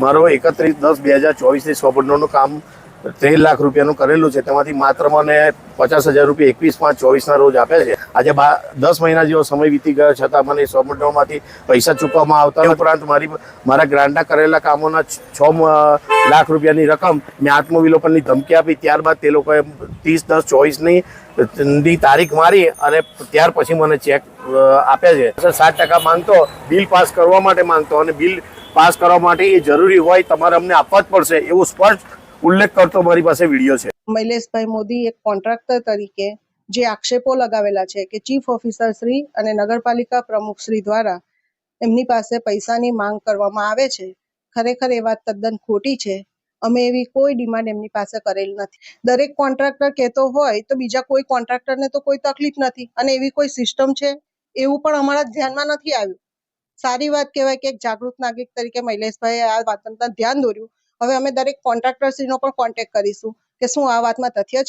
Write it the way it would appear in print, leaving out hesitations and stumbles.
મારો 31/10/2024 સોપડનું કામ 13 લાખ રૂપિયાનું કરેલું છે. તેમાંથી માત્ર મને 50,000 રૂપિયા 21/5/24 રોજ આપ્યા છે. આજે 10 મહિના જેવો સમય વીતી ગયો છતાં મને સોપડમાંથી પૈસા ચૂકવવામાં આવતા. ઉપરાંત મારા ગ્રાન્ટના કરેલા કામોના 6 લાખ રૂપિયાની રકમ મેં આત્મવિલોપનની ધમકી આપી. ત્યારબાદ તે લોકોએ 30/10/24ની તારીખ મારી અને ત્યાર પછી મને ચેક આપ્યા છે. 7% માંગતો, બિલ પાસ કરવા માટે માંગતો અને બિલ પાસ કરવા માટે એ જરૂરી હોય તમારે અમને આપવા જ પડશે એવું સ્પષ્ટ ઉલ્લેખ કરતો મારી પાસે વિડીયો છે. મૈલેશભાઈ મોદી એક કોન્ટ્રાક્ટર તરીકે જે આક્ષેપો લગાવેલા છે કે ચીફ ઓફિસર શ્રી અને નગરપાલિકા પ્રમુખ શ્રી દ્વારા એમની પાસે પૈસાની માંગ કરવામાં આવે છે, ખરેખર એ વાત તદ્દન ખોટી છે. અમે એવી કોઈ ડિમાન્ડ એમની પાસે કરેલ નથી. દરેક કોન્ટ્રાક્ટર કહેતો હોય તો બીજા કોઈ કોન્ટ્રાક્ટરને તો કોઈ તકલીફ નથી અને એવી કોઈ સિસ્ટમ છે એવું પણ અમારા ધ્યાનમાં નથી આવ્યું. સારી વાત કહેવાય કે એક જાગૃત નાગરિક તરીકે મૈલેશભાઈએ આ વાતનું ધ્યાન દોર્યું. હવે અમે દરેક કોન્ટ્રાક્ટરશ્રીનો પણ કોન્ટેક્ટ કરીશું કે શું આ વાતમાં તથ્ય છે.